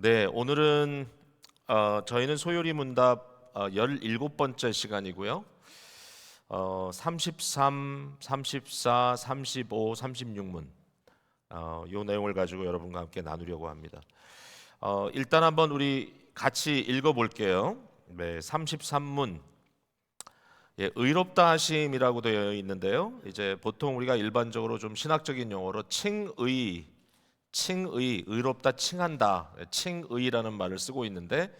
네, 오늘은 저희는 소요리 문답 17번째 시간이고요. 33, 34, 35, 36문 요 내용을 가지고 여러분과 함께 나누려고 합니다. 일단 한번 우리 같이 읽어볼게요. 네, 33문. 예, 의롭다 하심이라고 되어 있는데요. 이제 보통 우리가 일반적으로 좀 신학적인 용어로 칭의, 의롭다 칭한다, 칭의라는 말을 쓰고 있는데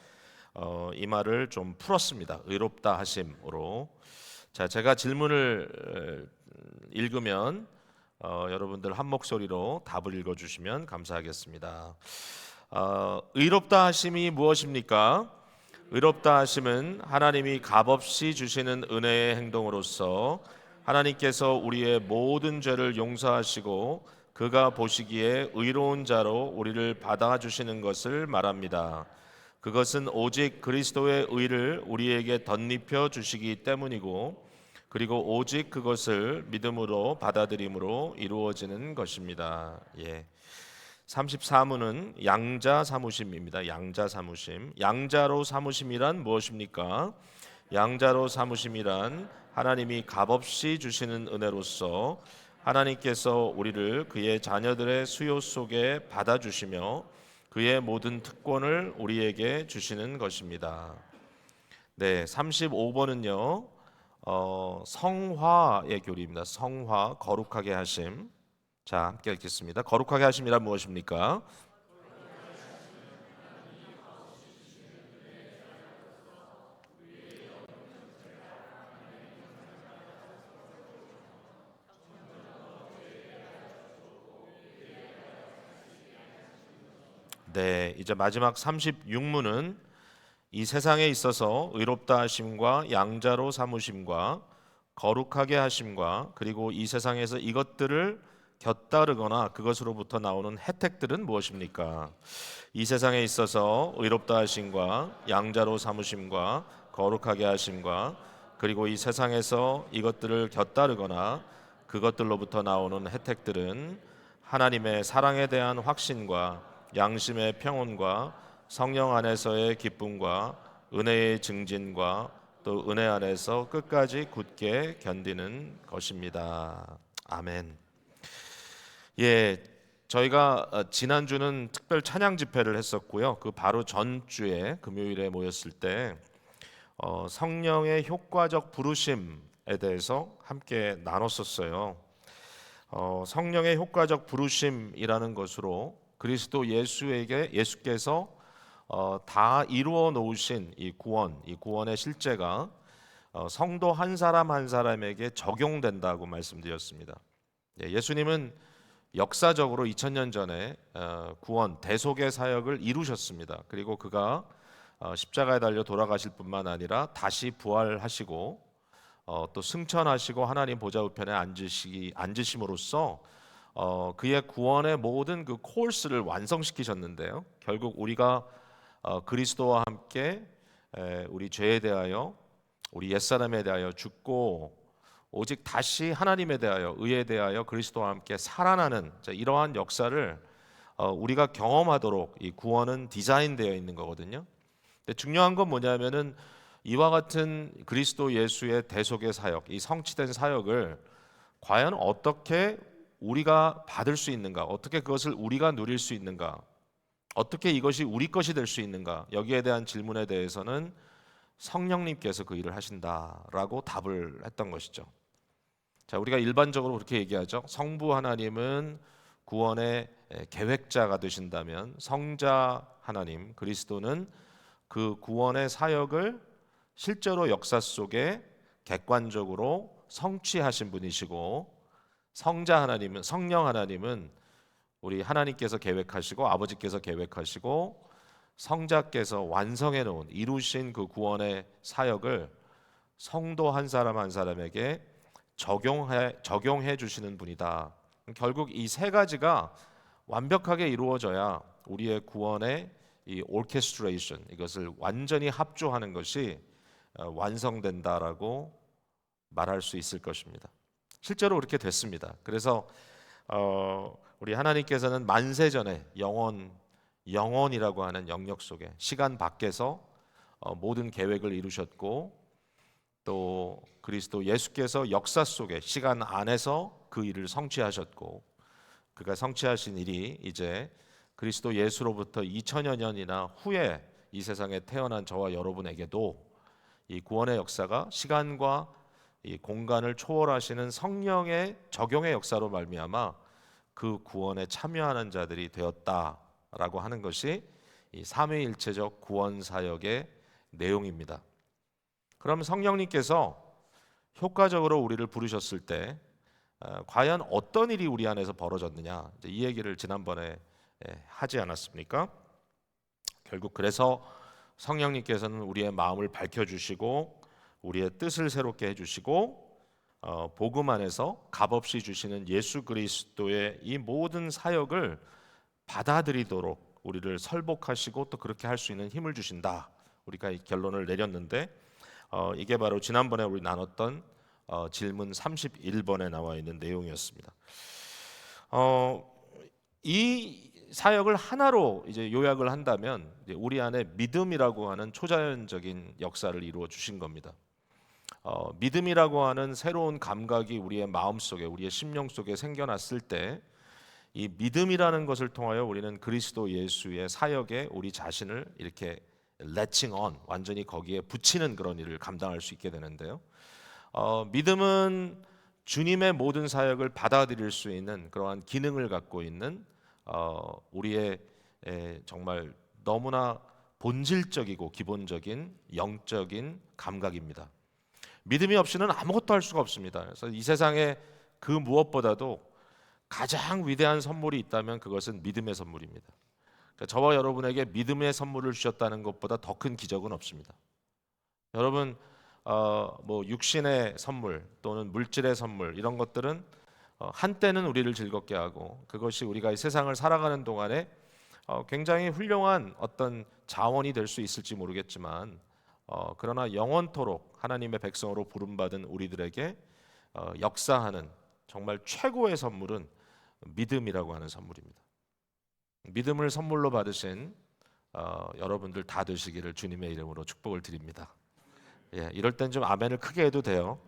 이 말을 좀 풀었습니다. 의롭다 하심으로. 자, 제가 질문을 읽으면 여러분들 한 목소리로 답을 읽어주시면 감사하겠습니다. 의롭다 하심이 무엇입니까? 의롭다 하심은 하나님이 값없이 주시는 은혜의 행동으로서 하나님께서 우리의 모든 죄를 용서하시고 그가 보시기에 의로운 자로 우리를 받아주시는 것을 말합니다. 그것은 오직 그리스도의 의를 우리에게 덧입혀 주시기 때문이고 그리고 오직 그것을 믿음으로 받아들임으로 이루어지는 것입니다. 예. 34문은 양자 사무심입니다. 양자 사무심. 양자로 사무심이란 무엇입니까? 양자로 사무심이란 하나님이 값없이 주시는 은혜로서 하나님께서 우리를 그의 자녀들의 수요 속에 받아주시며 그의 모든 특권을 우리에게 주시는 것입니다. 네, 35번은요. 성화의 교리입니다. 성화, 거룩하게 하심. 자, 함께 읽겠습니다. 거룩하게 하심이란 무엇입니까? 네, 이제 마지막 36문은 이 세상에 있어서 의롭다 하심과 양자로 삼으심과 거룩하게 하심과 그리고 이 세상에서 이것들을 곁따르거나 그것으로부터 나오는 혜택들은 무엇입니까? 이 세상에 있어서 의롭다 하심과 양자로 삼으심과 거룩하게 하심과 그리고 이 세상에서 이것들을 곁따르거나 그것들로부터 나오는 혜택들은 하나님의 사랑에 대한 확신과 양심의 평온과 성령 안에서의 기쁨과 은혜의 증진과 또 은혜 안에서 끝까지 굳게 견디는 것입니다. 아멘. 예, 저희가 지난주는 특별 찬양 집회를 했었고요. 그 바로 전주에 금요일에 모였을 때 성령의 효과적 부르심에 대해서 함께 나눴었어요. 성령의 효과적 부르심이라는 것으로 그리스도 예수께서 다 이루어 놓으신 이 구원의 실제가 성도 한 사람 한 사람에게 적용된다고 말씀드렸습니다. 예수님은 역사적으로 2000년 전에 구원 대속의 사역을 이루셨습니다. 그리고 그가 십자가에 달려 돌아가실 뿐만 아니라 다시 부활하시고 또 승천하시고 하나님 보좌 우편에 앉으심으로써 그의 구원의 모든 그 코र्스를 완성시키셨는데요. 결국 우리가 그리스도와 함께 우리 죄에 대하여 우리 옛사람에 대하여 죽고 오직 다시 하나님에 대하여 의에 대하여 그리스도와 함께 살아나는 이러한 역사를 우리가 경험하도록 이 구원은 디자인되어 있는 거거든요. 근데 중요한 건 뭐냐면은 이와 같은 그리스도 예수의 대속의 사역, 이 성취된 사역을 과연 어떻게 우리가 받을 수 있는가? 어떻게 그것을 우리가 누릴 수 있는가? 어떻게 이것이 우리 것이 될 수 있는가? 여기에 대한 질문에 대해서는 성령님께서 그 일을 하신다라고 답을 했던 것이죠. 자, 우리가 일반적으로 그렇게 얘기하죠. 성부 하나님은 구원의 계획자가 되신다면 성자 하나님 그리스도는 그 구원의 사역을 실제로 역사 속에 객관적으로 성취하신 분이시고 성자 하나님은 성령 하나님은 우리 하나님께서 계획하시고 아버지께서 계획하시고 성자께서 완성해 놓은 이루신 그 구원의 사역을 성도 한 사람 한 사람에게 적용해 주시는 분이다. 결국 이 세 가지가 완벽하게 이루어져야 우리의 구원의 이 오케스트레이션 이것을 완전히 합조하는 것이 완성된다라고 말할 수 있을 것입니다. 실제로 그렇게 됐습니다. 그래서 우리 하나님께서는 만세 전에 영원이라고 하는 영역 속에 시간 밖에서 모든 계획을 이루셨고, 또 그리스도 예수께서 역사 속에 시간 안에서 그 일을 성취하셨고, 그가 성취하신 일이 이제 그리스도 예수로부터 2000여 년이나 후에 이 세상에 태어난 저와 여러분에게도 이 구원의 역사가 시간과 이 공간을 초월하시는 성령의 적용의 역사로 말미암아 그 구원에 참여하는 자들이 되었다라고 하는 것이 이 삼위일체적 구원 사역의 내용입니다. 그럼 성령님께서 효과적으로 우리를 부르셨을 때 과연 어떤 일이 우리 안에서 벌어졌느냐, 이 얘기를 지난번에 하지 않았습니까? 결국 그래서 성령님께서는 우리의 마음을 밝혀주시고 우리의 뜻을 새롭게 해주시고 복음 안에서 값없이 주시는 예수 그리스도의 이 모든 사역을 받아들이도록 우리를 설복하시고 또 그렇게 할 수 있는 힘을 주신다. 우리가 이 결론을 내렸는데 이게 바로 지난번에 우리 나눴던 질문 31번에 나와 있는 내용이었습니다. 이 사역을 하나로 이제 요약을 한다면 이제 우리 안에 믿음이라고 하는 초자연적인 역사를 이루어 주신 겁니다. 믿음이라고 하는 새로운 감각이 우리의 마음 속에, 우리의 심령 속에 생겨났을 때, 이 믿음이라는 것을 통하여 우리는 그리스도 예수의 사역에 우리 자신을 이렇게 렛칭 온, 완전히 거기에 붙이는 그런 일을 감당할 수 있게 되는데요. 믿음은 주님의 모든 사역을 받아들일 수 있는 그러한 기능을 갖고 있는 우리의 정말 너무나 본질적이고 기본적인 영적인 감각입니다. 믿음이 없이는 아무것도 할 수가 없습니다. 그래서 이 세상에 그 무엇보다도 가장 위대한 선물이 있다면 그것은 믿음의 선물입니다. 그러니까 저와 여러분에게 믿음의 선물을 주셨다는 것보다 더 큰 기적은 없습니다. 여러분, 뭐 육신의 선물 또는 물질의 선물, 이런 것들은 한때는 우리를 즐겁게 하고 그것이 우리가 이 세상을 살아가는 동안에 굉장히 훌륭한 어떤 자원이 될 수 있을지 모르겠지만, 그러나 영원토록 하나님의 백성으로 부름받은 우리들에게 역사하는 정말 최고의 선물은 믿음이라고 하는 선물입니다. 믿음을 선물로 받으신 여러분들 다 되시기를 주님의 이름으로 축복을 드립니다. 예, 이럴 땐 좀 아멘을 크게 해도 돼요.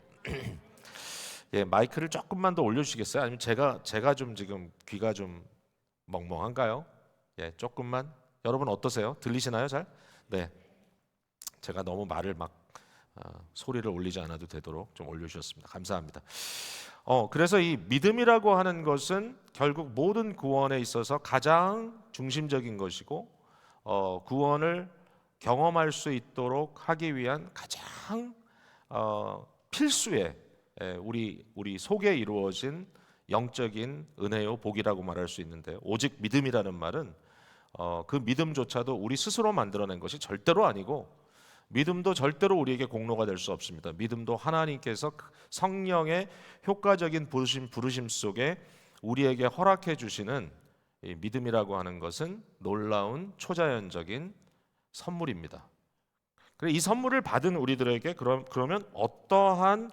예, 마이크를 조금만 더 올려주시겠어요? 아니면 제가 좀 지금 귀가 좀 멍멍한가요? 예, 조금만. 여러분 어떠세요? 들리시나요, 잘? 네, 제가 너무 말을 막 소리를 올리지 않아도 되도록 좀 올려주셨습니다. 감사합니다. 그래서 이 믿음이라고 하는 것은 결국 모든 구원에 있어서 가장 중심적인 것이고, 구원을 경험할 수 있도록 하기 위한 가장 필수의 우리 속에 이루어진 영적인 은혜요 복이라고 말할 수 있는데요. 오직 믿음이라는 말은 그 믿음조차도 우리 스스로 만들어낸 것이 절대로 아니고, 믿음도 절대로 우리에게 공로가 될 수 없습니다. 믿음도 하나님께서 성령의 효과적인 부르심 속에 우리에게 허락해 주시는 이 믿음이라고 하는 것은 놀라운 초자연적인 선물입니다. 그래서 이 선물을 받은 우리들에게 그러면 어떠한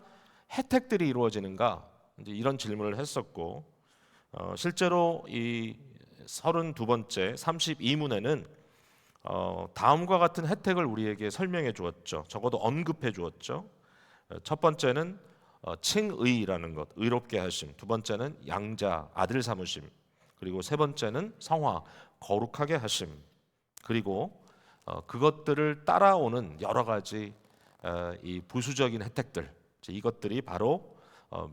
혜택들이 이루어지는가? 이제 이런 질문을 했었고, 실제로 이 32번째 32문에는 다음과 같은 혜택을 우리에게 설명해 주었죠. 적어도 언급해 주었죠. 첫 번째는 칭의라는 것, 의롭게 하심. 두 번째는 양자, 아들 삼으심. 그리고 세 번째는 성화, 거룩하게 하심. 그리고 그것들을 따라오는 여러 가지 이 부수적인 혜택들, 이것들이 바로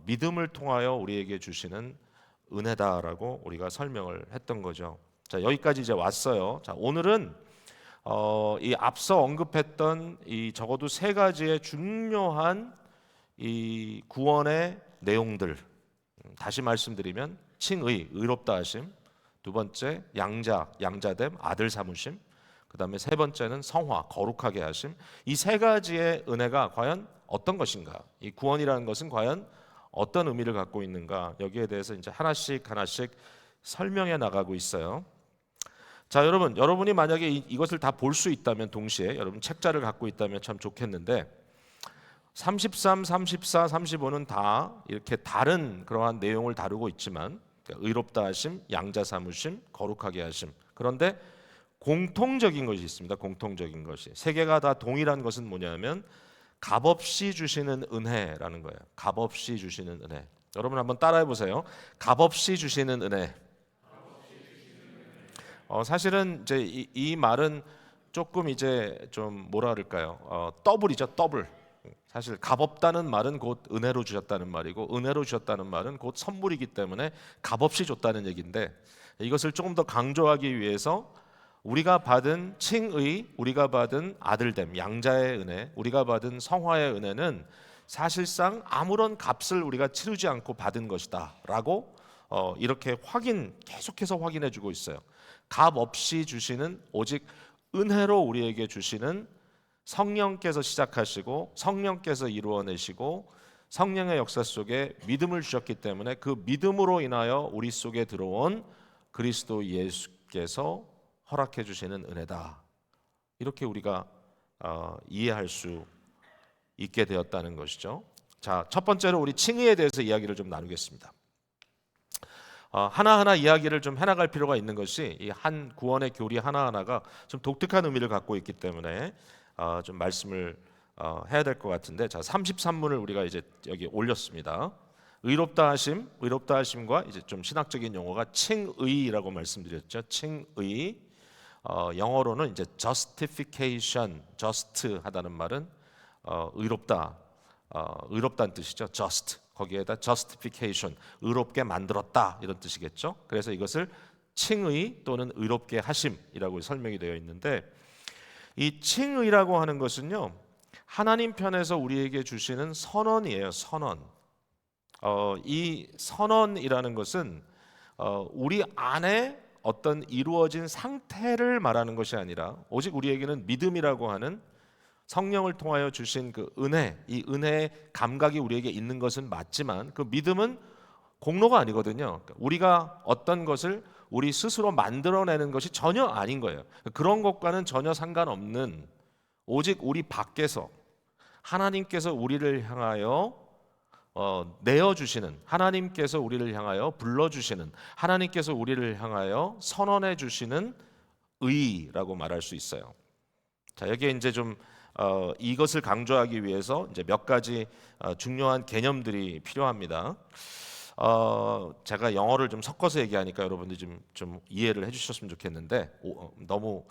믿음을 통하여 우리에게 주시는 은혜다라고 우리가 설명을 했던 거죠. 자, 여기까지 이제 왔어요. 자, 오늘은 이 앞서 언급했던 이 적어도 세 가지의 중요한 이 구원의 내용들, 다시 말씀드리면 칭의, 의롭다 하심. 두 번째 양자됨, 아들 삼으심. 그 다음에 세 번째는 성화, 거룩하게 하심. 이 세 가지의 은혜가 과연 어떤 것인가? 이 구원이라는 것은 과연 어떤 의미를 갖고 있는가? 여기에 대해서 이제 하나씩 설명해 나가고 있어요. 자, 여러분이 만약에 이것을 다 볼 수 있다면, 동시에 여러분 책자를 갖고 있다면 참 좋겠는데, 33, 34, 35는 다 이렇게 다른 그러한 내용을 다루고 있지만, 그러니까 의롭다 하심, 양자 삼으심, 거룩하게 하심. 그런데 공통적인 것이 있습니다. 공통적인 것이. 세 개가 다 동일한 것은 뭐냐면 값없이 주시는 은혜라는 거예요. 값없이 주시는 은혜. 여러분 한번 따라해 보세요. 값없이 주시는 은혜. 사실은 이제 이 말은 조금 이제 좀 뭐라 그럴까요? 더블이죠, 더블. 사실 값없다는 말은 곧 은혜로 주셨다는 말이고, 은혜로 주셨다는 말은 곧 선물이기 때문에 값없이 줬다는 얘기인데, 이것을 조금 더 강조하기 위해서 우리가 받은 칭의, 우리가 받은 아들됨, 양자의 은혜, 우리가 받은 성화의 은혜는 사실상 아무런 값을 우리가 치르지 않고 받은 것이다라고 이렇게 계속해서 확인해주고 있어요. 값 없이 주시는, 오직 은혜로 우리에게 주시는 성령께서 시작하시고 성령께서 이루어내시고 성령의 역사 속에 믿음을 주셨기 때문에 그 믿음으로 인하여 우리 속에 들어온 그리스도 예수께서 허락해 주시는 은혜다. 이렇게 우리가 이해할 수 있게 되었다는 것이죠. 자, 첫 번째로 우리 칭의에 대해서 이야기를 좀 나누겠습니다. 하나하나 이야기를 좀 해나갈 필요가 있는 것이 이 한 구원의 교리 하나하나가 좀 독특한 의미를 갖고 있기 때문에 좀 말씀을 해야 될 것 같은데, 자 33문을 우리가 이제 여기 올렸습니다. 의롭다 하심과 이제 좀 신학적인 용어가 칭의라고 말씀드렸죠. 칭의. 영어로는 이제 justification, just 하다는 말은 의롭다는 뜻이죠. just. 거기에다 justification, 의롭게 만들었다 이런 뜻이겠죠. 그래서 이것을 칭의 또는 의롭게 하심이라고 설명이 되어 있는데, 이 칭의라고 하는 것은요, 하나님 편에서 우리에게 주시는 선언이에요. 선언. 이 선언이라는 것은 우리 안에 어떤 이루어진 상태를 말하는 것이 아니라 오직 우리에게는 믿음이라고 하는 성령을 통하여 주신 그 은혜, 이 은혜의 감각이 우리에게 있는 것은 맞지만 그 믿음은 공로가 아니거든요. 우리가 어떤 것을 우리 스스로 만들어내는 것이 전혀 아닌 거예요. 그런 것과는 전혀 상관없는, 오직 우리 밖에서 하나님께서 우리를 향하여 내어주시는, 하나님께서 우리를 향하여 불러주시는, 하나님께서 우리를 향하여 선언해 주시는 의라고 말할 수 있어요. 자, 여기에 이제 좀 이것을 강조하기 위해서 이제 몇 가지 중요한 개념들이 필요합니다. 제가 영어를 좀 섞어서 얘기하니까 여러분들이 좀 이해를 해주셨으면 좋겠는데, 너무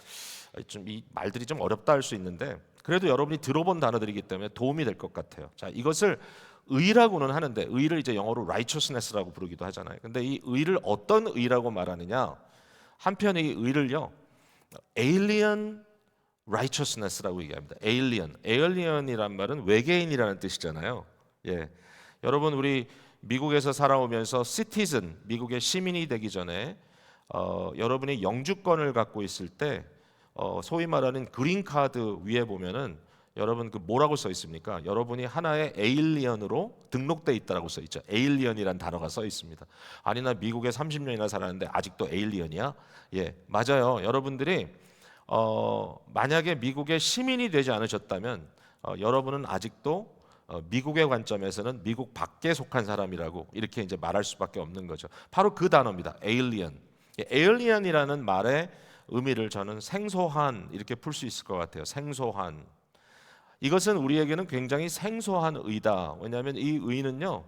좀 이 말들이 좀 어렵다 할 수 있는데 그래도 여러분이 들어본 단어들이기 때문에 도움이 될 것 같아요. 자, 이것을 의라고는 하는데, 의를 이제 영어로 righteousness라고 부르기도 하잖아요. 근데 이 의를 어떤 의라고 말하느냐? 한편 이 의를요, alien righteousness라고 얘기합니다. alien이란 말은 외계인이라는 뜻이잖아요. 예, 여러분 우리 미국에서 살아오면서 citizen, 미국의 시민이 되기 전에 여러분이 영주권을 갖고 있을 때 소위 말하는 그린 카드 위에 보면은 여러분 그 뭐라고 써 있습니까? 여러분이 하나의 에일리언으로 등록돼 있다라고 써 있죠. 에일리언이란 단어가 써 있습니다. 아니 나 미국에 30년이나 살았는데 아직도 에일리언이야? 예, 맞아요. 여러분들이 만약에 미국의 시민이 되지 않으셨다면 여러분은 아직도 미국의 관점에서는 미국 밖에 속한 사람이라고 이렇게 이제 말할 수밖에 없는 거죠. 바로 그 단어입니다. 에일리언. 에일리언이라는 말의 의미를 저는 생소한 이렇게 풀 수 있을 것 같아요. 생소한. 이것은 우리에게는 굉장히 생소한 의다. 왜냐하면 이 의는요,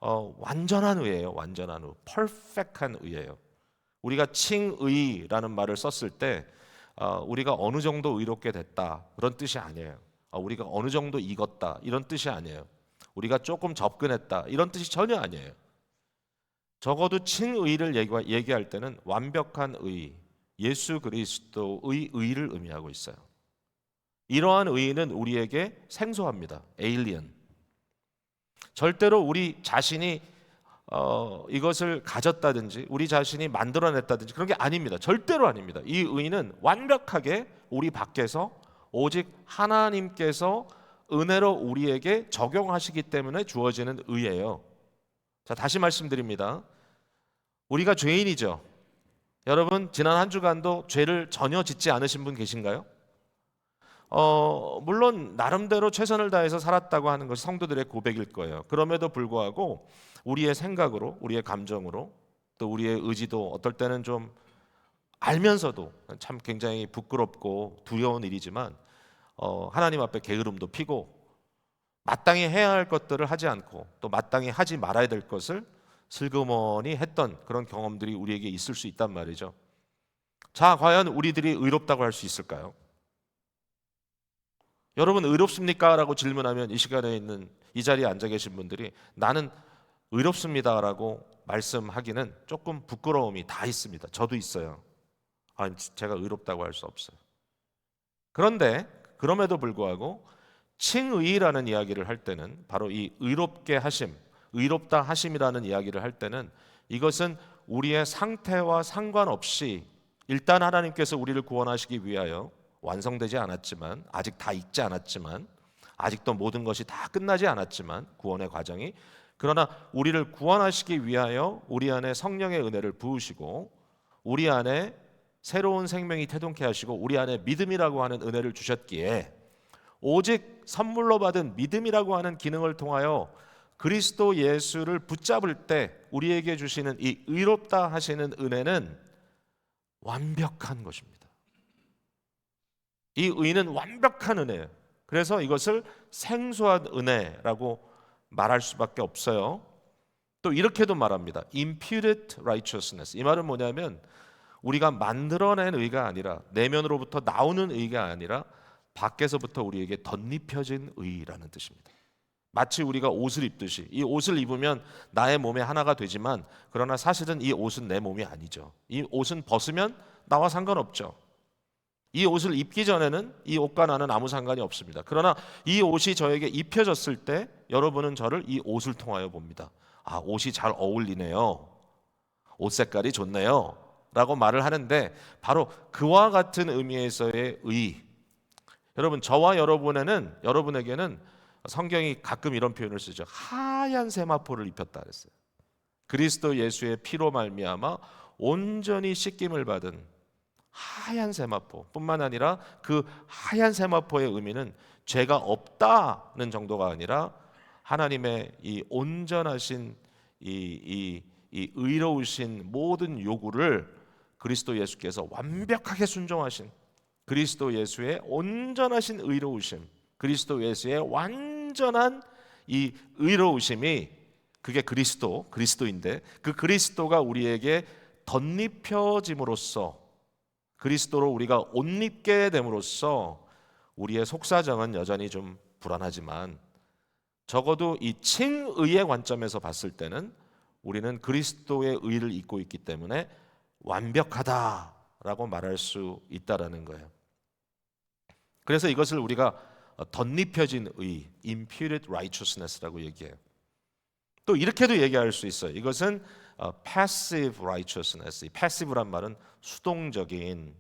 완전한 의예요. 완전한 의, 퍼펙트한 의예요. 우리가 칭의라는 말을 썼을 때 우리가 어느 정도 의롭게 됐다 그런 뜻이 아니에요. 우리가 어느 정도 익었다 이런 뜻이 아니에요. 우리가 조금 접근했다 이런 뜻이 전혀 아니에요. 적어도 칭의를 얘기할 때는 완벽한 의, 예수 그리스도의 의를 의미하고 있어요. 이러한 의는 우리에게 생소합니다. 에일리언. 절대로 우리 자신이 이것을 가졌다든지 우리 자신이 만들어냈다든지 그런 게 아닙니다. 절대로 아닙니다. 이 의는 완벽하게 우리 밖에서 오직 하나님께서 은혜로 우리에게 적용하시기 때문에 주어지는 의예요. 자, 다시 말씀드립니다. 우리가 죄인이죠. 여러분 지난 한 주간도 죄를 전혀 짓지 않으신 분 계신가요? 물론 나름대로 최선을 다해서 살았다고 하는 것이 성도들의 고백일 거예요. 그럼에도 불구하고 우리의 생각으로, 우리의 감정으로, 또 우리의 의지도 어떨 때는 좀 알면서도 참 굉장히 부끄럽고 두려운 일이지만 하나님 앞에 게으름도 피고 마땅히 해야 할 것들을 하지 않고 또 마땅히 하지 말아야 될 것을 슬그머니 했던 그런 경험들이 우리에게 있을 수 있단 말이죠. 자, 과연 우리들이 의롭다고 할 수 있을까요? 여러분 의롭습니까? 라고 질문하면 이 시간에 있는 이 자리에 앉아 계신 분들이 나는 의롭습니다 라고 말씀하기는 조금 부끄러움이 다 있습니다. 저도 있어요. 제가 의롭다고 할 수 없어요. 그런데 그럼에도 불구하고 칭의라는 이야기를 할 때는 바로 이 의롭게 하심, 의롭다 하심이라는 이야기를 할 때는 이것은 우리의 상태와 상관없이 일단 하나님께서 우리를 구원하시기 위하여 완성되지 않았지만 아직 다 익지 않았지만 아직도 모든 것이 다 끝나지 않았지만 구원의 과정이 그러나 우리를 구원하시기 위하여 우리 안에 성령의 은혜를 부으시고 우리 안에 새로운 생명이 태동케 하시고 우리 안에 믿음이라고 하는 은혜를 주셨기에 오직 선물로 받은 믿음이라고 하는 기능을 통하여 그리스도 예수를 붙잡을 때 우리에게 주시는 이 의롭다 하시는 은혜는 완벽한 것입니다. 이 의는 완벽한 은혜예요. 그래서 이것을 생소한 은혜라고 말할 수밖에 없어요. 또 이렇게도 말합니다. Imputed righteousness. 이 말은 뭐냐면 우리가 만들어낸 의가 아니라 내면으로부터 나오는 의가 아니라 밖에서부터 우리에게 덧입혀진 의라는 뜻입니다. 마치 우리가 옷을 입듯이 이 옷을 입으면 나의 몸의 하나가 되지만 그러나 사실은 이 옷은 내 몸이 아니죠. 이 옷은 벗으면 나와 상관없죠. 이 옷을 입기 전에는 이 옷과 나는 아무 상관이 없습니다. 그러나 이 옷이 저에게 입혀졌을 때 여러분은 저를 이 옷을 통하여 봅니다. 아, 옷이 잘 어울리네요. 옷 색깔이 좋네요. 라고 말을 하는데 바로 그와 같은 의미에서의 의. 여러분 저와 여러분에게는 성경이 가끔 이런 표현을 쓰죠. 하얀 세마포를 입혔다 그랬어요. 그리스도 예수의 피로 말미암아 온전히 씻김을 받은 하얀 세마포 뿐만 아니라 그 하얀 세마포의 의미는 죄가 없다는 정도가 아니라 하나님의 이 온전하신 이 의로우신 모든 요구를 그리스도 예수께서 완벽하게 순종하신 그리스도 예수의 온전하신 의로우심, 그리스도 예수의 완전한 이 의로우심이 그게 그리스도인데 그 그리스도가 우리에게 덧입혀짐으로써 그리스도로 우리가 옷 입게 됨으로써 우리의 속사정은 여전히 좀 불안하지만 적어도 이 칭의의 관점에서 봤을 때는 우리는 그리스도의 의를 입고 있기 때문에 완벽하다라고 말할 수 있다라는 거예요. 그래서 이것을 우리가 덧입혀진 의, imputed righteousness라고 얘기해요. 또 이렇게도 얘기할 수 있어요. 이것은 passive righteousness. 이 passive란 말은 수동적인.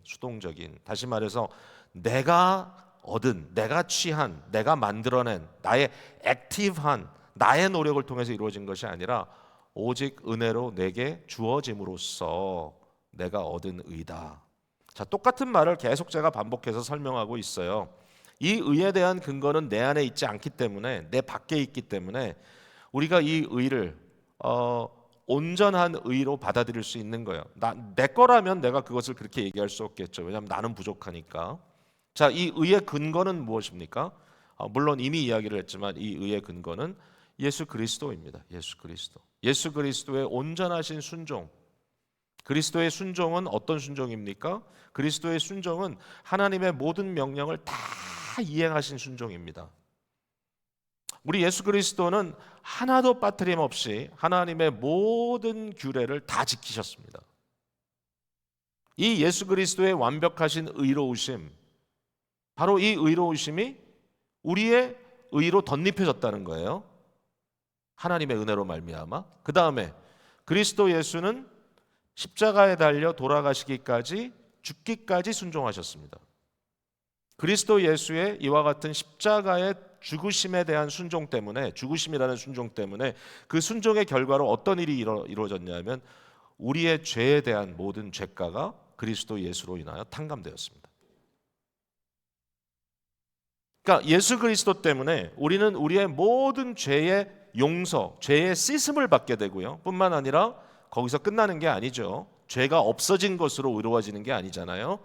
다시 말해서 내가 얻은, 내가 취한, 내가 만들어낸 나의 액티브한 나의 노력을 통해서 이루어진 것이 아니라 오직 은혜로 내게 주어짐으로써 내가 얻은 의다. 자, 똑같은 말을 계속 제가 반복해서 설명하고 있어요. 이 의에 대한 근거는 내 안에 있지 않기 때문에 내 밖에 있기 때문에 우리가 이 의를 온전한 의로 받아들일 수 있는 거예요. 내 거라면 내가 그것을 그렇게 얘기할 수 없겠죠. 왜냐하면 나는 부족하니까. 자, 이 의의 근거는 무엇입니까? 물론 이미 이야기를 했지만 이 의의 근거는 예수 그리스도입니다. 예수 그리스도의 온전하신 순종. 그리스도의 순종은 어떤 순종입니까? 그리스도의 순종은 하나님의 모든 명령을 다 이행하신 순종입니다. 우리 예수 그리스도는 하나도 빠트림 없이 하나님의 모든 규례를 다 지키셨습니다. 이 예수 그리스도의 완벽하신 의로우심, 바로 이 의로우심이 우리의 의로 덧입혀졌다는 거예요. 하나님의 은혜로 말미암아. 그 다음에 그리스도 예수는 십자가에 달려 돌아가시기까지 죽기까지 순종하셨습니다. 그리스도 예수의 이와 같은 십자가의 죽으심에 대한 순종 때문에, 죽으심이라는 순종 때문에 그 순종의 결과로 어떤 일이 이루어졌냐면 우리의 죄에 대한 모든 죄가가 그리스도 예수로 인하여 탕감되었습니다. 그러니까 예수 그리스도 때문에 우리는 우리의 모든 죄의 용서, 죄의 씻음을 받게 되고요. 뿐만 아니라 거기서 끝나는 게 아니죠. 죄가 없어진 것으로 의로워지는 게 아니잖아요.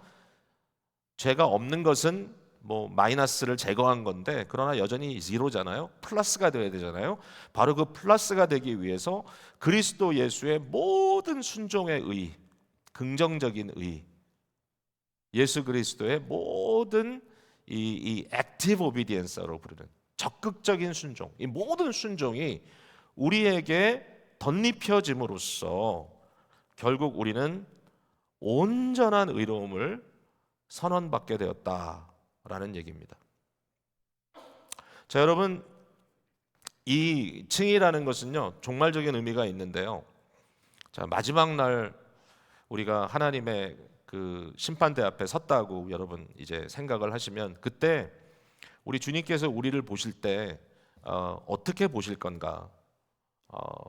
죄가 없는 것은 뭐 마이너스를 제거한 건데, 그러나 여전히 제로잖아요. 플러스가 되어야 되잖아요. 바로 그 플러스가 되기 위해서 그리스도 예수의 모든 순종의 의, 긍정적인 의, 예수 그리스도의 모든 이 액티브 오비디언스로 부르는 적극적인 순종, 이 모든 순종이 우리에게 덧입혀짐으로써 결국 우리는 온전한 의로움을 선언받게 되었다라는 얘기입니다. 자, 여러분, 이 칭의라는 것은요, 종말적인 의미가 있는데요. 자, 마지막 날 우리가 하나님의 그 심판대 앞에 섰다고 여러분 이제 생각을 하시면, 그때 우리 주님께서 우리를 보실 때 어떻게 보실 건가?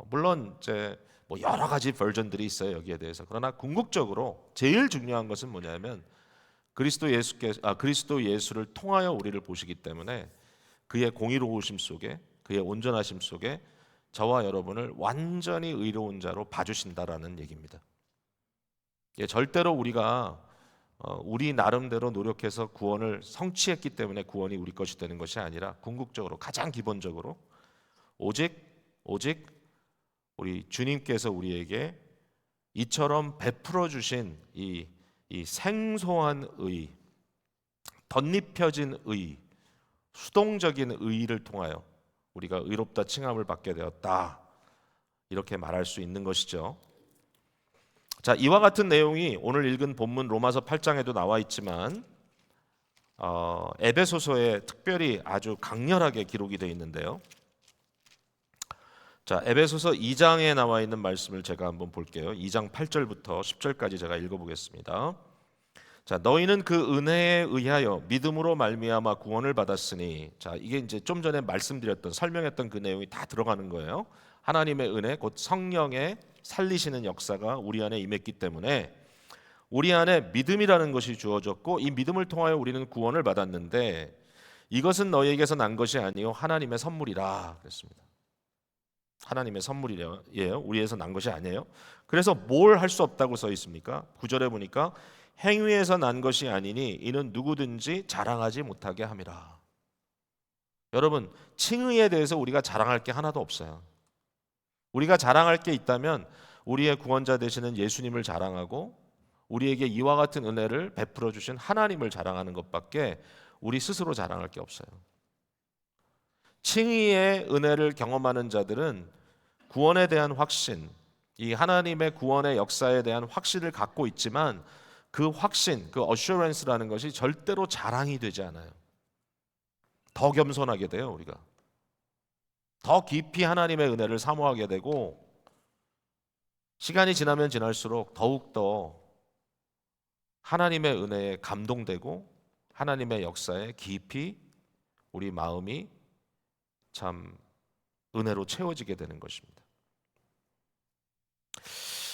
물론 이제 뭐 여러 가지 버전들이 있어요, 여기에 대해서. 그러나 궁극적으로 제일 중요한 것은 뭐냐면 그리스도 예수를 통하여 우리를 보시기 때문에 그의 공의로우심 속에, 그의 온전하심 속에 저와 여러분을 완전히 의로운 자로 봐주신다라는 얘기입니다. 예, 절대로 우리가 우리 나름대로 노력해서 구원을 성취했기 때문에 구원이 우리 것이 되는 것이 아니라, 궁극적으로 가장 기본적으로 오직 우리 주님께서 우리에게 이처럼 베풀어 주신 이 생소한 의, 덧입혀진 의, 수동적인 의를 통하여 우리가 의롭다 칭함을 받게 되었다, 이렇게 말할 수 있는 것이죠. 자, 이와 같은 내용이 오늘 읽은 본문 로마서 8장에도 나와 있지만 에베소서에 특별히 아주 강렬하게 기록이 되어 있는데요. 자, 에베소서 2장에 나와 있는 말씀을 제가 한번 볼게요. 2장 8절부터 10절까지 제가 읽어보겠습니다. 자, 너희는 그 은혜에 의하여 믿음으로 말미암아 구원을 받았으니, 자, 이게 이제 좀 전에 말씀드렸던, 설명했던 그 내용이 다 들어가는 거예요. 하나님의 은혜, 곧 성령의 살리시는 역사가 우리 안에 임했기 때문에 우리 안에 믿음이라는 것이 주어졌고, 이 믿음을 통하여 우리는 구원을 받았는데 이것은 너희에게서 난 것이 아니요 하나님의 선물이라 그랬습니다. 하나님의 선물이에요. 우리에서 난 것이 아니에요. 그래서 뭘 할 수 없다고 써 있습니까? 9절에 보니까 행위에서 난 것이 아니니 이는 누구든지 자랑하지 못하게 함이라. 여러분, 칭의에 대해서 우리가 자랑할 게 하나도 없어요. 우리가 자랑할 게 있다면 우리의 구원자 되시는 예수님을 자랑하고 우리에게 이와 같은 은혜를 베풀어 주신 하나님을 자랑하는 것밖에 우리 스스로 자랑할 게 없어요. 칭의의 은혜를 경험하는 자들은 구원에 대한 확신, 이 하나님의 구원의 역사에 대한 확신을 갖고 있지만 그 확신, 그 어슈런스라는 것이 절대로 자랑이 되지 않아요. 더 겸손하게 돼요, 우리가. 더 깊이 하나님의 은혜를 사모하게 되고, 시간이 지나면 지날수록 더욱더 하나님의 은혜에 감동되고 하나님의 역사에 깊이 우리 마음이 참 은혜로 채워지게 되는 것입니다.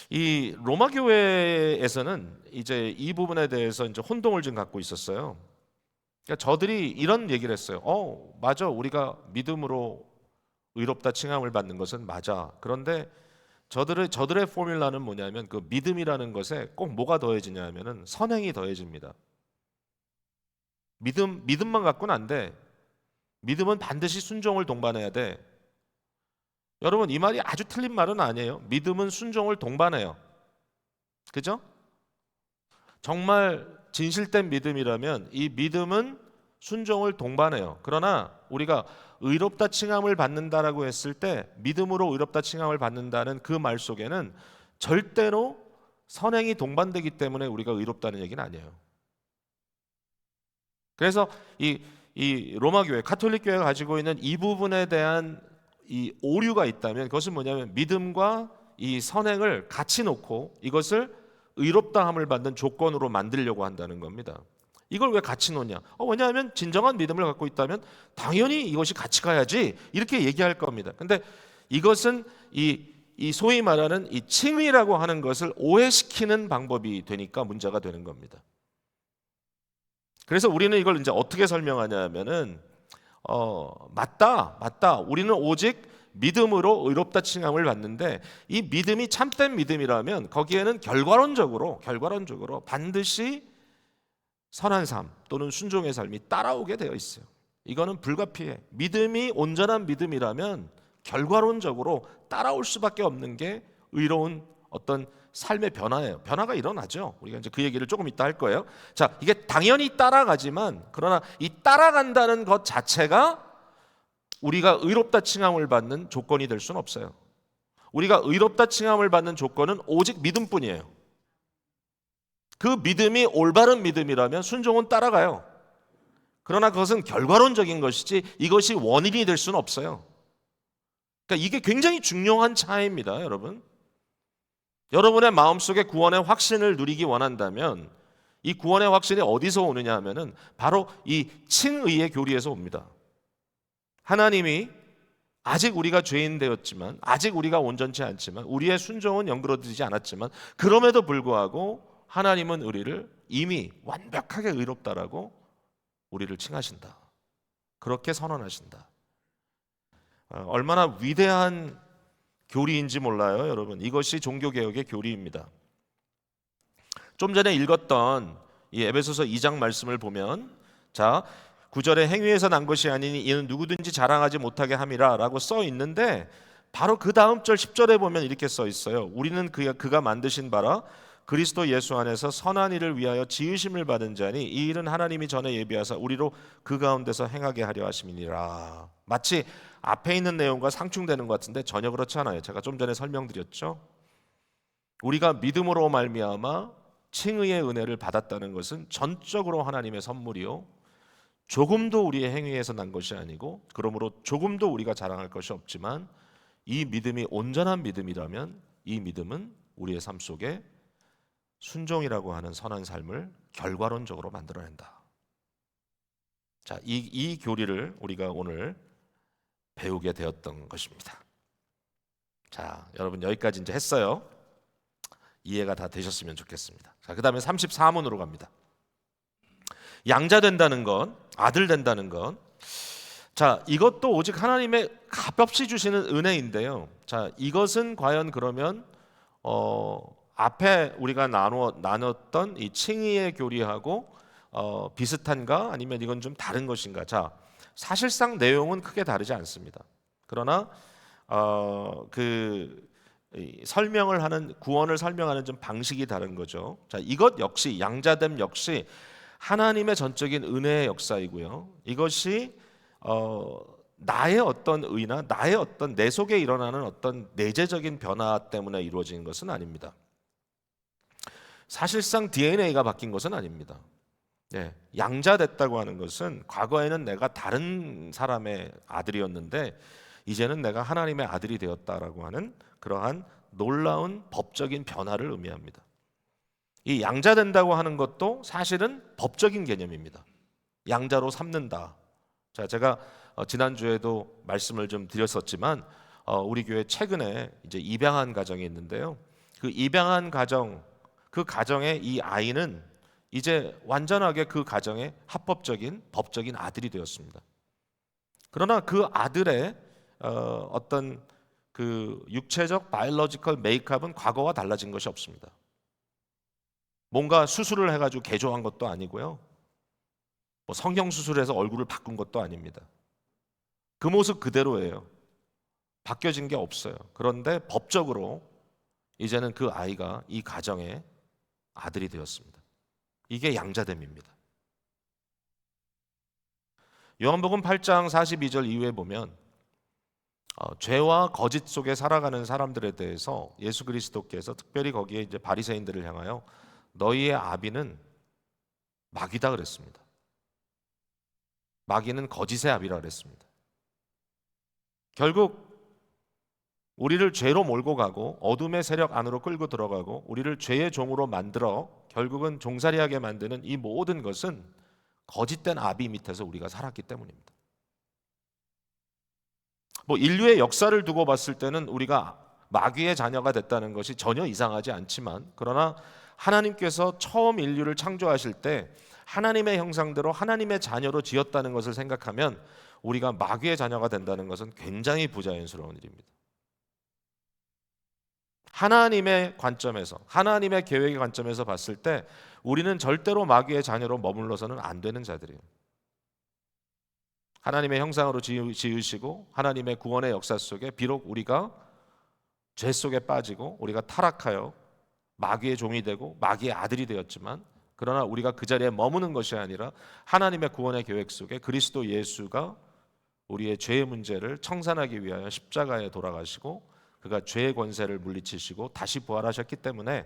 이 로마 교회에서는 이제 이 부분에 대해서 이제 혼동을 좀 갖고 있었어요. 그러니까 저들이 이런 얘기를 했어요. 맞아, 우리가 믿음으로 의롭다 칭함을 받는 것은 맞아. 그런데 저들의 포뮬라는 뭐냐면 그 믿음이라는 것에 꼭 뭐가 더해지냐 하면은 선행이 더해집니다. 믿음만 갖고는 안 돼. 믿음은 반드시 순종을 동반해야 돼. 여러분, 이 말이 아주 틀린 말은 아니에요. 믿음은 순종을 동반해요. 그죠? 정말 진실된 믿음이라면 이 믿음은 순종을 동반해요. 그러나 우리가 의롭다 칭함을 받는다라고 했을 때, 믿음으로 의롭다 칭함을 받는다는 그 말 속에는 절대로 선행이 동반되기 때문에 우리가 의롭다는 얘기는 아니에요. 그래서 이 로마 교회, 가톨릭 교회가 가지고 있는 이 부분에 대한 이 오류가 있다면 그것은 뭐냐면 믿음과 이 선행을 같이 놓고 이것을 의롭다함을 받는 조건으로 만들려고 한다는 겁니다. 이걸 왜 같이 놓냐? 왜냐하면 진정한 믿음을 갖고 있다면 당연히 이것이 같이 가야지, 이렇게 얘기할 겁니다. 근데 이것은 이 소위 말하는 이 칭의라고 하는 것을 오해시키는 방법이 되니까 문제가 되는 겁니다. 그래서 우리는 이걸 이제 어떻게 설명하냐 하면은 맞다. 우리는 오직 믿음으로 의롭다 칭함을 받는데, 이 믿음이 참된 믿음이라면 거기에는 결과론적으로 반드시 선한 삶 또는 순종의 삶이 따라오게 되어 있어요. 이거는 불가피해. 믿음이 온전한 믿음이라면 결과론적으로 따라올 수밖에 없는 게 의로운 어떤 삶의 변화예요. 변화가 일어나죠. 우리가 이제 그 얘기를 조금 이따 할 거예요. 자, 이게 당연히 따라가지만, 그러나 이 따라간다는 것 자체가 우리가 의롭다 칭함을 받는 조건이 될 수는 없어요. 우리가 의롭다 칭함을 받는 조건은 오직 믿음뿐이에요. 그 믿음이 올바른 믿음이라면 순종은 따라가요. 그러나 그것은 결과론적인 것이지 이것이 원인이 될 수는 없어요. 그러니까 이게 굉장히 중요한 차이입니다, 여러분. 여러분의 마음속에 구원의 확신을 누리기 원한다면 이 구원의 확신이 어디서 오느냐 하면은 바로 이 칭의의 교리에서 옵니다. 하나님이 아직 우리가 죄인 되었지만, 아직 우리가 온전치 않지만, 우리의 순종은 연그러지지 않았지만, 그럼에도 불구하고 하나님은 우리를 이미 완벽하게 의롭다라고 우리를 칭하신다. 그렇게 선언하신다. 얼마나 위대한 교리인지 몰라요, 여러분. 이것이 종교개혁의 교리입니다. 좀 전에 읽었던 이 에베소서 2장 말씀을 보면, 자, 9절에 행위에서 난 것이 아니니 이는 누구든지 자랑하지 못하게 함이라 라고 써 있는데, 바로 그 다음 절 10절에 보면 이렇게 써 있어요. 우리는 그가 만드신 바라 그리스도 예수 안에서 선한 일을 위하여 지으심을 받은 자니 이 일은 하나님이 전에 예비하사 우리로 그 가운데서 행하게 하려 하심이니라. 마치 앞에 있는 내용과 상충되는 것 같은데 전혀 그렇지 않아요. 제가 좀 전에 설명드렸죠. 우리가 믿음으로 말미암아 칭의의 은혜를 받았다는 것은 전적으로 하나님의 선물이요, 조금도 우리의 행위에서 난 것이 아니고, 그러므로 조금도 우리가 자랑할 것이 없지만, 이 믿음이 온전한 믿음이라면 이 믿음은 우리의 삶 속에 순종이라고 하는 선한 삶을 결과론적으로 만들어낸다. 자, 이 교리를 우리가 오늘 배우게 되었던 것입니다. 자, 여러분 여기까지 이제 했어요. 이해가 다 되셨으면 좋겠습니다. 자, 그 다음에 34문으로 갑니다. 양자 된다는 것, 아들 된다는 것. 자, 이것도 오직 하나님의 값없이 주시는 은혜인데요. 자, 이것은 과연 그러면 앞에 우리가 나눴던 이 칭의의 교리하고 비슷한가? 아니면 이건 좀 다른 것인가? 자, 사실상 내용은 크게 다르지 않습니다. 그러나 설명을 하는, 구원을 설명하는 좀 방식이 다른 거죠. 자, 이것 역시, 양자됨 역시 하나님의 전적인 은혜의 역사이고요. 이것이 나의 어떤 의나 나의 어떤 내 속에 일어나는 어떤 내재적인 변화 때문에 이루어진 것은 아닙니다. 사실상 DNA가 바뀐 것은 아닙니다. 네, 양자됐다고 하는 것은 과거에는 내가 다른 사람의 아들이었는데 이제는 내가 하나님의 아들이 되었다라고 하는 그러한 놀라운 법적인 변화를 의미합니다. 이 양자된다고 하는 것도 사실은 법적인 개념입니다. 양자로 삼는다. 자, 제가 지난주에도 말씀을 좀 드렸었지만 우리 교회 최근에 이제 입양한 가정이 있는데요. 그 입양한 가정, 그 가정의 이 아이는 이제 완전하게 그 가정의 합법적인 법적인 아들이 되었습니다. 그러나 그 아들의 어떤 그 육체적 바이올로지컬 메이크업은 과거와 달라진 것이 없습니다. 뭔가 수술을 해가지고 개조한 것도 아니고요, 뭐 성형수술해서 얼굴을 바꾼 것도 아닙니다. 그 모습 그대로예요. 바뀌어진 게 없어요. 그런데 법적으로 이제는 그 아이가 이 가정의 아들이 되었습니다. 이게 양자됨입니다. 요한복음 8장 42절 이후에 보면 죄와 거짓 속에 살아가는 사람들에 대해서 예수 그리스도께서 특별히 거기에 이제 바리새인들을 향하여 너희의 아비는 마귀다 그랬습니다. 마귀는 거짓의 아비라 그랬습니다. 결국 우리를 죄로 몰고 가고 어둠의 세력 안으로 끌고 들어가고 우리를 죄의 종으로 만들어 결국은 종살이하게 만드는 이 모든 것은 거짓된 아비 밑에서 우리가 살았기 때문입니다. 뭐 인류의 역사를 두고 봤을 때는 우리가 마귀의 자녀가 됐다는 것이 전혀 이상하지 않지만, 그러나 하나님께서 처음 인류를 창조하실 때 하나님의 형상대로 하나님의 자녀로 지었다는 것을 생각하면 우리가 마귀의 자녀가 된다는 것은 굉장히 부자연스러운 일입니다. 하나님의 관점에서, 하나님의 계획의 관점에서 봤을 때 우리는 절대로 마귀의 자녀로 머물러서는 안 되는 자들이에요. 하나님의 형상으로 지으시고 하나님의 구원의 역사 속에 비록 우리가 죄 속에 빠지고 우리가 타락하여 마귀의 종이 되고 마귀의 아들이 되었지만, 그러나 우리가 그 자리에 머무는 것이 아니라 하나님의 구원의 계획 속에 그리스도 예수가 우리의 죄의 문제를 청산하기 위하여 십자가에 돌아가시고 그가 죄의 권세를 물리치시고 다시 부활하셨기 때문에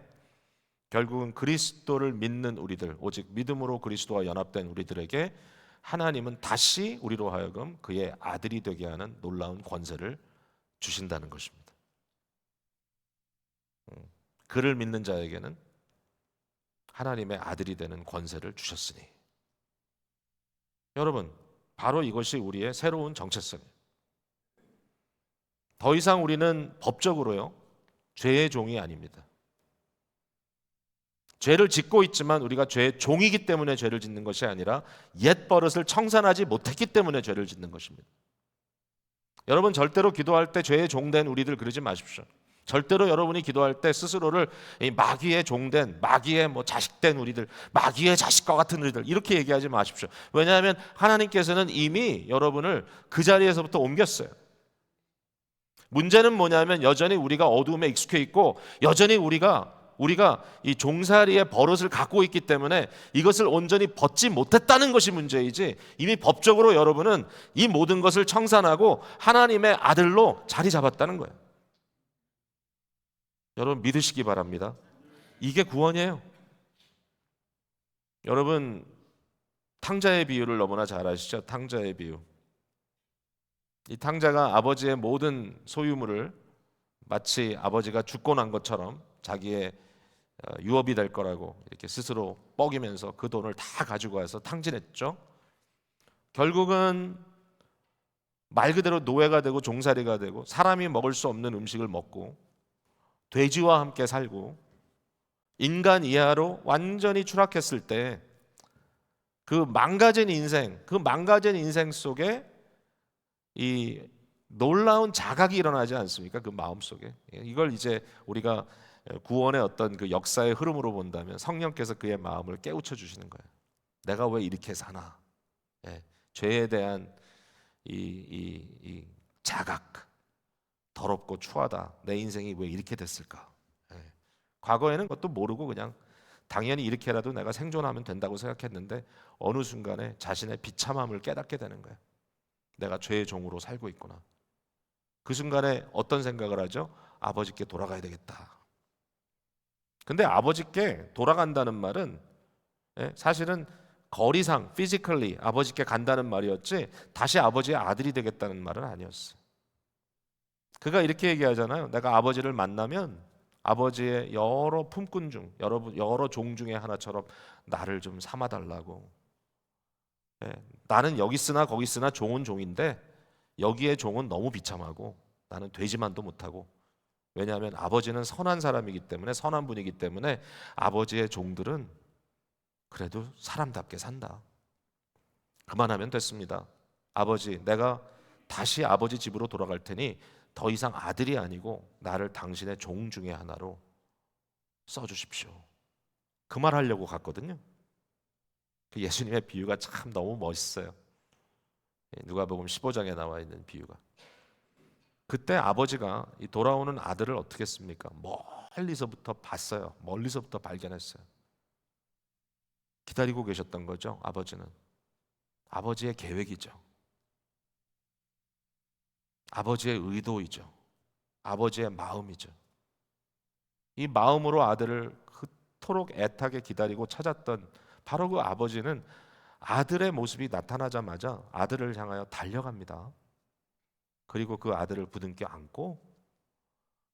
결국은 그리스도를 믿는 우리들, 오직 믿음으로 그리스도와 연합된 우리들에게 하나님은 다시 우리로 하여금 그의 아들이 되게 하는 놀라운 권세를 주신다는 것입니다. 그를 믿는 자에게는 하나님의 아들이 되는 권세를 주셨으니, 여러분, 바로 이것이 우리의 새로운 정체성이에요. 더 이상 우리는 법적으로요 죄의 종이 아닙니다. 죄를 짓고 있지만 우리가 죄의 종이기 때문에 죄를 짓는 것이 아니라 옛 버릇을 청산하지 못했기 때문에 죄를 짓는 것입니다. 여러분, 절대로 기도할 때 죄의 종된 우리들 그러지 마십시오. 절대로 여러분이 기도할 때 스스로를 마귀의 종된, 마귀의 자식된 우리들, 마귀의 자식과 같은 우리들 이렇게 얘기하지 마십시오. 왜냐하면 하나님께서는 이미 여러분을 그 자리에서부터 옮겼어요. 문제는 뭐냐면 여전히 우리가 어두움에 익숙해 있고 여전히 우리가 이 종살이의 버릇을 갖고 있기 때문에 이것을 온전히 벗지 못했다는 것이 문제이지, 이미 법적으로 여러분은 이 모든 것을 청산하고 하나님의 아들로 자리 잡았다는 거예요. 여러분 믿으시기 바랍니다. 이게 구원이에요. 여러분 탕자의 비유를 너무나 잘 아시죠? 탕자의 비유. 이 탕자가 아버지의 모든 소유물을 마치 아버지가 죽고 난 것처럼 자기의 유업이 될 거라고 이렇게 스스로 뻐기면서 그 돈을 다 가지고 와서 탕진했죠. 결국은 말 그대로 노예가 되고 종살이가 되고 사람이 먹을 수 없는 음식을 먹고 돼지와 함께 살고 인간 이하로 완전히 추락했을 때 그 망가진 인생 속에 이 놀라운 자각이 일어나지 않습니까? 그 마음 속에. 이걸 이제 우리가 구원의 어떤 그 역사의 흐름으로 본다면 성령께서 그의 마음을 깨우쳐 주시는 거예요. 내가 왜 이렇게 사나? 죄에 대한 이 자각, 더럽고 추하다. 내 인생이 왜 이렇게 됐을까? 과거에는 그것도 모르고 그냥 당연히 이렇게라도 내가 생존하면 된다고 생각했는데 어느 순간에 자신의 비참함을 깨닫게 되는 거예요. 내가 죄의 종으로 살고 있구나. 그 순간에 어떤 생각을 하죠? 아버지께 돌아가야 되겠다. 근데 아버지께 돌아간다는 말은 사실은 거리상, physically 아버지께 간다는 말이었지 다시 아버지의 아들이 되겠다는 말은 아니었어요. 그가 이렇게 얘기하잖아요. 내가 아버지를 만나면 아버지의 여러 품꾼 중, 여러 종 중에 하나처럼 나를 좀 삼아달라고. 나는 여기 있으나 거기 있으나 종은 종인데 여기에 종은 너무 비참하고 나는 되지만도 못하고, 왜냐하면 아버지는 선한 사람이기 때문에, 선한 분이기 때문에 아버지의 종들은 그래도 사람답게 산다. 그만하면 됐습니다. 아버지, 내가 다시 아버지 집으로 돌아갈 테니 더 이상 아들이 아니고 나를 당신의 종 중에 하나로 써주십시오. 그 말 하려고 갔거든요. 예수님의 비유가 참 너무 멋있어요. 누가복음 15장에 나와 있는 비유가. 그때 아버지가 이 돌아오는 아들을 어떻게 했습니까? 멀리서부터 봤어요. 멀리서부터 발견했어요. 기다리고 계셨던 거죠. 아버지는 아버지의 계획이죠. 아버지의 의도이죠. 아버지의 마음이죠. 이 마음으로 아들을 그토록 애타게 기다리고 찾았던 바로 그 아버지는 아들의 모습이 나타나자마자 아들을 향하여 달려갑니다. 그리고 그 아들을 부둥켜 안고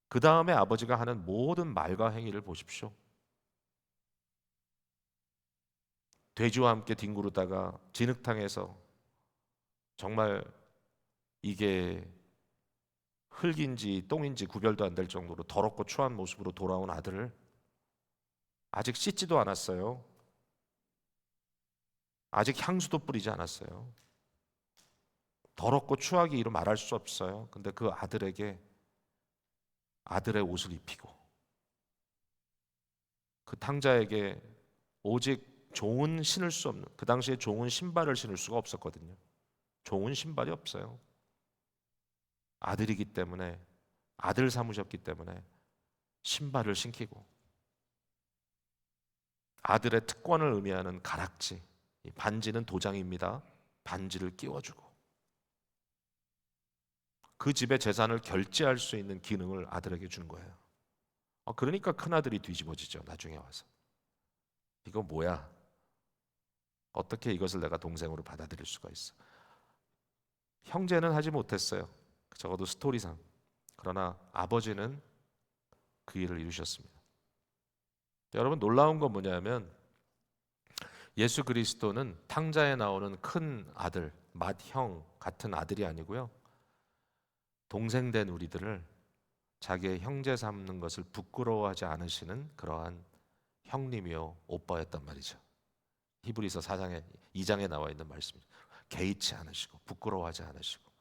그 다음에 아버지가 하는 모든 말과 행위를 보십시오. 돼지와 함께 뒹구르다가 진흙탕에서 정말 이게 흙인지 똥인지 구별도 안 될 정도로 더럽고 추한 모습으로 돌아온 아들을 아직 씻지도 않았어요. 아직 향수도 뿌리지 않았어요. 더럽고 추하게 이루 말할 수 없어요. 근데 그 아들에게 아들의 옷을 입히고 그 탕자에게 오직 종은 신을 수 없는, 그 당시에 종은 신발을 신을 수가 없었거든요. 종은 신발이 없어요. 아들이기 때문에, 아들 삼으셨기 때문에 신발을 신기고, 아들의 특권을 의미하는 가락지, 이 반지는 도장입니다. 반지를 끼워주고 그 집의 재산을 결제할 수 있는 기능을 아들에게 준 거예요. 그러니까 큰아들이 뒤집어지죠. 나중에 와서 이거 뭐야? 어떻게 이것을 내가 동생으로 받아들일 수가 있어? 형제는 하지 못했어요. 적어도 스토리상. 그러나 아버지는 그 일을 이루셨습니다. 여러분, 놀라운 건 뭐냐면 예수 그리스도는 탕자에 나오는 큰 아들, 맏형 같은 아들이 아니고요, 동생 된 우리들을 자기의 형제 삼는 것을 부끄러워하지 않으시는 그러한 형님이요 오빠였단 말이죠. 히브리서 4장에 2장에 나와 있는 말씀입니다. 개의치 않으시고 부끄러워하지 않으시고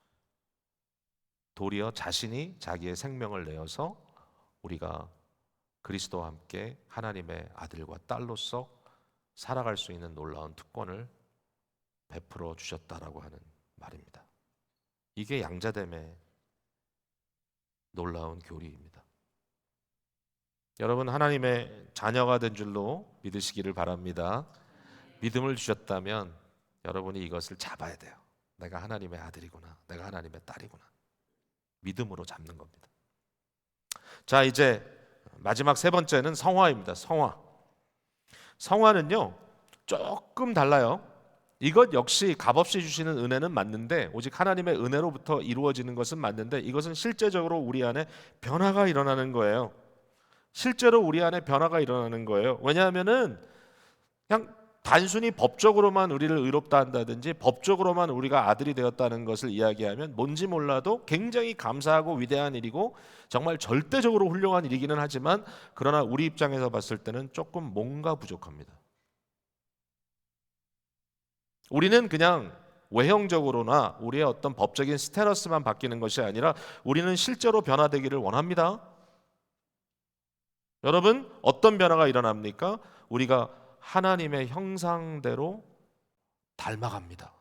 도리어 자신이 자기의 생명을 내어서 우리가 그리스도와 함께 하나님의 아들과 딸로서 살아갈 수 있는 놀라운 특권을 베풀어 주셨다라고 하는 말입니다. 이게 양자됨의 놀라운 교리입니다. 여러분, 하나님의 자녀가 된 줄로 믿으시기를 바랍니다. 믿음을 주셨다면 여러분이 이것을 잡아야 돼요. 내가 하나님의 아들이구나, 내가 하나님의 딸이구나. 믿음으로 잡는 겁니다. 자, 이제 마지막 세 번째는 성화입니다. 성화. 성화는요 조금 달라요. 이것 역시 값없이 주시는 은혜는 맞는데, 오직 하나님의 은혜로부터 이루어지는 것은 맞는데, 이것은 실제적으로 우리 안에 변화가 일어나는 거예요. 실제로 우리 안에 변화가 일어나는 거예요. 왜냐하면은 그냥 단순히 법적으로만 우리를 의롭다 한다든지 법적으로만 우리가 아들이 되었다는 것을 이야기하면 뭔지 몰라도 굉장히 감사하고 위대한 일이고 정말 절대적으로 훌륭한 일이기는 하지만, 그러나 우리 입장에서 봤을 때는 조금 뭔가 부족합니다. 우리는 그냥 외형적으로나 우리의 어떤 법적인 스테러스만 바뀌는 것이 아니라 우리는 실제로 변화되기를 원합니다. 여러분, 어떤 변화가 일어납니까? 우리가 하나님의 형상대로 닮아갑니다.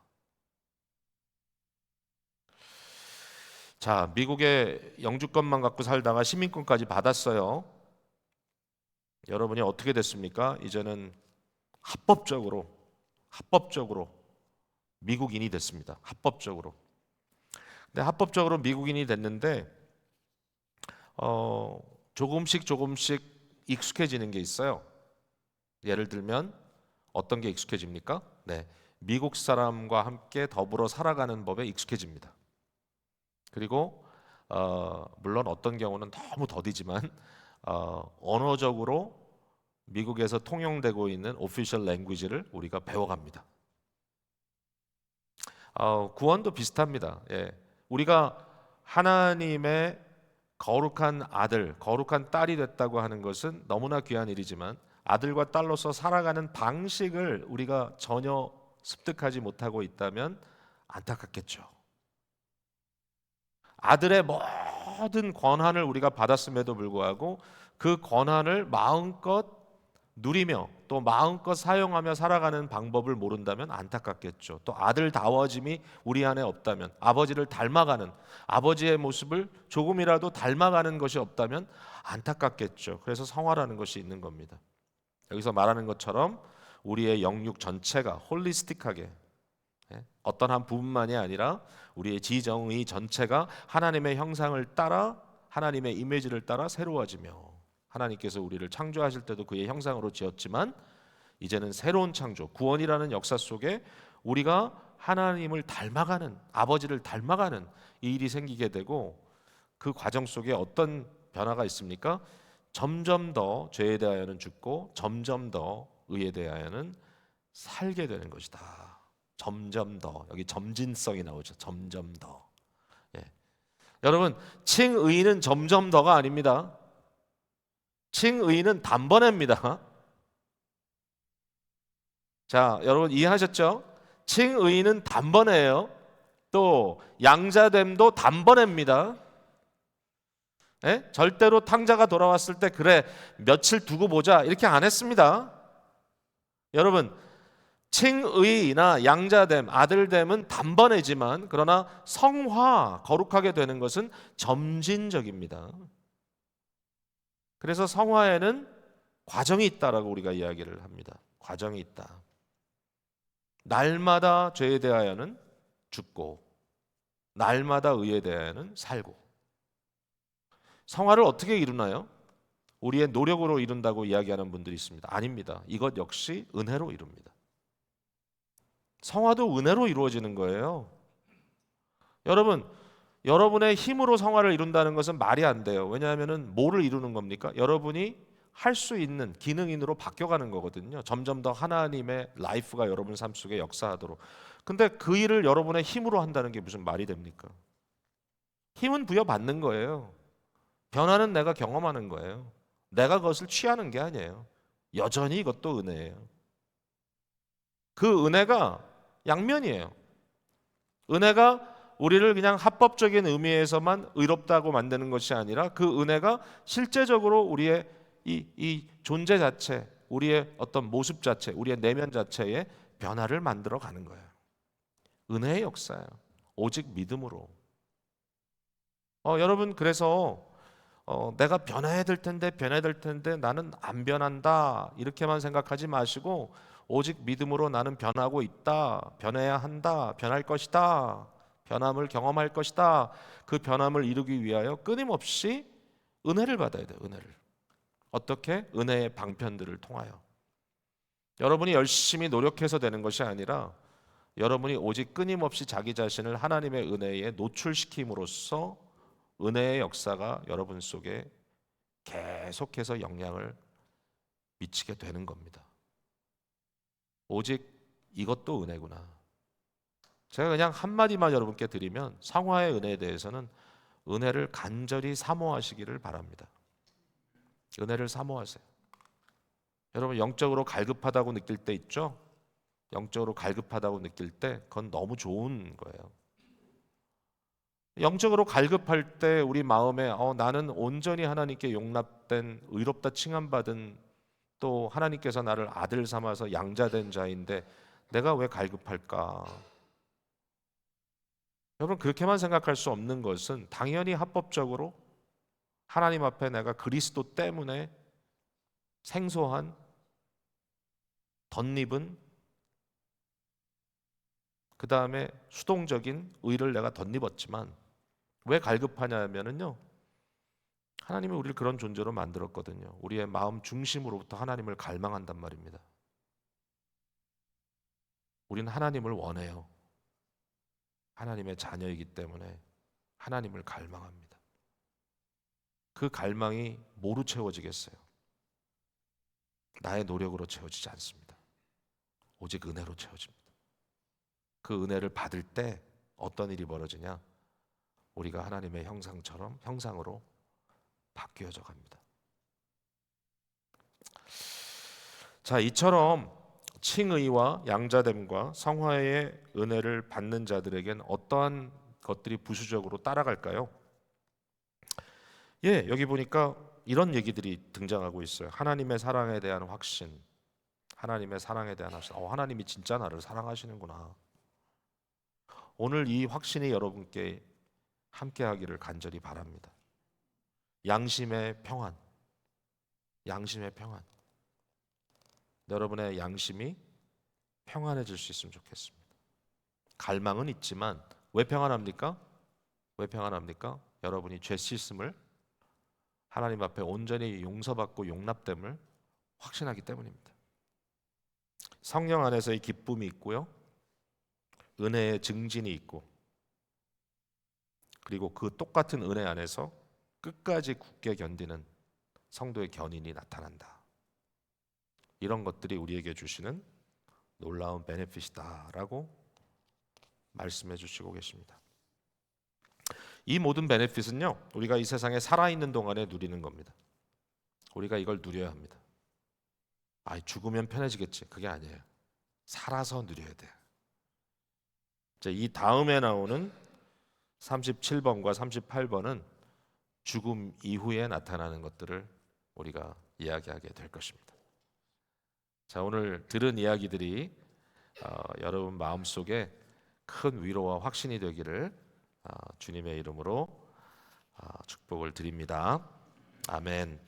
자, 미국에 영주권만 갖고 살다가 시민권까지 받았어요. 여러분이 어떻게 됐습니까? 이제는 합법적으로 미국인이 됐습니다. 합법적으로. 근데 합법적으로 미국인이 됐는데 조금씩 익숙해지는 게 있어요. 예를 들면 어떤 게 익숙해집니까? 네, 미국 사람과 함께 더불어 살아가는 법에 익숙해집니다. 그리고 물론 어떤 경우는 너무 더디지만 언어적으로 미국에서 통용되고 있는 오피셜 랭귀지를 우리가 배워갑니다. 구원도 비슷합니다. 예. 우리가 하나님의 거룩한 아들, 거룩한 딸이 됐다고 하는 것은 너무나 귀한 일이지만 아들과 딸로서 살아가는 방식을 우리가 전혀 습득하지 못하고 있다면 안타깝겠죠. 아들의 모든 권한을 우리가 받았음에도 불구하고 그 권한을 마음껏 누리며 또 마음껏 사용하며 살아가는 방법을 모른다면 안타깝겠죠. 또 아들다워짐이 우리 안에 없다면, 아버지를 닮아가는, 아버지의 모습을 조금이라도 닮아가는 것이 없다면 안타깝겠죠. 그래서 성화라는 것이 있는 겁니다. 여기서 말하는 것처럼 우리의 영육 전체가 홀리스틱하게, 어떤 한 부분만이 아니라 우리의 지정의 전체가 하나님의 형상을 따라, 하나님의 이미지를 따라 새로워지며, 하나님께서 우리를 창조하실 때도 그의 형상으로 지었지만 이제는 새로운 창조, 구원이라는 역사 속에 우리가 하나님을 닮아가는, 아버지를 닮아가는 이 일이 생기게 되고, 그 과정 속에 어떤 변화가 있습니까? 점점 더 죄에 대하여는 죽고 점점 더 의에 대하여는 살게 되는 것이다. 점점 더, 여기 점진성이 나오죠. 점점 더. 예. 여러분, 칭의는 점점 더가 아닙니다. 칭의는 단번에입니다. 자, 여러분 이해하셨죠? 칭의는 단번에예요. 또 양자됨도 단번에입니다. 예? 절대로 탕자가 돌아왔을 때 그래 며칠 두고 보자 이렇게 안 했습니다. 여러분 칭의나 양자됨, 아들됨은 단번에지만 그러나 성화, 거룩하게 되는 것은 점진적입니다. 그래서 성화에는 과정이 있다라고 우리가 이야기를 합니다. 과정이 있다. 날마다 죄에 대하여는 죽고 날마다 의에 대하여는 살고. 성화를 어떻게 이루나요? 우리의 노력으로 이룬다고 이야기하는 분들이 있습니다. 아닙니다. 이것 역시 은혜로 이룹니다. 성화도 은혜로 이루어지는 거예요. 여러분, 여러분의 힘으로 성화를 이룬다는 것은 말이 안 돼요. 왜냐하면 뭐를 이루는 겁니까? 여러분이 할 수 있는 기능인으로 바뀌어가는 거거든요. 점점 더 하나님의 라이프가 여러분 삶 속에 역사하도록. 근데 그 일을 여러분의 힘으로 한다는 게 무슨 말이 됩니까? 힘은 부여받는 거예요. 변화는 내가 경험하는 거예요. 내가 그것을 취하는 게 아니에요. 여전히 이것도 은혜예요. 그 은혜가 양면이에요. 은혜가 우리를 그냥 합법적인 의미에서만 의롭다고 만드는 것이 아니라 그 은혜가 실제적으로 우리의 이 존재 자체, 우리의 어떤 모습 자체, 우리의 내면 자체에 변화를 만들어 가는 거예요. 은혜의 역사예요. 오직 믿음으로. 여러분 그래서 내가 변해야 될 텐데 나는 안 변한다 이렇게만 생각하지 마시고 오직 믿음으로 나는 변하고 있다, 변해야 한다, 변할 것이다, 변함을 경험할 것이다. 그 변함을 이루기 위하여 끊임없이 은혜를 받아야 돼요. 은혜를. 어떻게? 은혜의 방편들을 통하여. 여러분이 열심히 노력해서 되는 것이 아니라 여러분이 오직 끊임없이 자기 자신을 하나님의 은혜에 노출시킴으로써 은혜의 역사가 여러분 속에 계속해서 영향을 미치게 되는 겁니다. 오직 이것도 은혜구나. 제가 그냥 한마디만 여러분께 드리면 성화의 은혜에 대해서는 은혜를 간절히 사모하시기를 바랍니다. 은혜를 사모하세요. 여러분 영적으로 갈급하다고 느낄 때 있죠? 영적으로 갈급하다고 느낄 때 그건 너무 좋은 거예요. 영적으로 갈급할 때 우리 마음에 나는 온전히 하나님께 용납된 의롭다 칭함받은 또 하나님께서 나를 아들 삼아서 양자된 자인데 내가 왜 갈급할까? 여러분 그렇게만 생각할 수 없는 것은 당연히 합법적으로 하나님 앞에 내가 그리스도 때문에 생소한 덧입은 그 다음에 수동적인 의를 내가 덧입었지만 왜 갈급하냐면요 하나님이 우리를 그런 존재로 만들었거든요. 우리의 마음 중심으로부터 하나님을 갈망한단 말입니다. 우리는 하나님을 원해요. 하나님의 자녀이기 때문에 하나님을 갈망합니다. 그 갈망이 뭐로 채워지겠어요? 나의 노력으로 채워지지 않습니다. 오직 은혜로 채워집니다. 그 은혜를 받을 때 어떤 일이 벌어지냐? 우리가 하나님의 형상으로 바뀌어져 갑니다. 자, 이처럼 칭의와 양자됨과 성화의 은혜를 받는 자들에겐 어떠한 것들이 부수적으로 따라갈까요? 여기 보니까 이런 얘기들이 등장하고 있어요. 하나님의 사랑에 대한 확신. 하나님의 사랑에 대한 확신. 하나님이 진짜 나를 사랑하시는구나. 오늘 이 확신이 여러분께 함께하기를 간절히 바랍니다. 양심의 평안. 양심의 평안. 여러분의 양심이 평안해질 수 있으면 좋겠습니다. 갈망은 있지만 왜 평안합니까? 왜 평안합니까? 여러분이 죄 씻음을 하나님 앞에 온전히 용서받고 용납됨을 확신하기 때문입니다. 성령 안에서의 기쁨이 있고요. 은혜의 증진이 있고 그리고 그 똑같은 은혜 안에서 끝까지 굳게 견디는 성도의 견인이 나타난다. 이런 것들이 우리에게 주시는 놀라운 베네핏이다라고 말씀해 주시고 계십니다. 이 모든 베네핏은요 우리가 이 세상에 살아있는 동안에 누리는 겁니다. 우리가 이걸 누려야 합니다. 죽으면 편해지겠지. 그게 아니에요. 살아서 누려야 돼. 자, 이 다음에 나오는 37번과 38번은 죽음 이후에 나타나는 것들을 우리가 이야기하게 될 것입니다. 자, 오늘 들은 이야기들이 여러분 마음속에 큰 위로와 확신이 되기를 주님의 이름으로 축복을 드립니다. 아멘.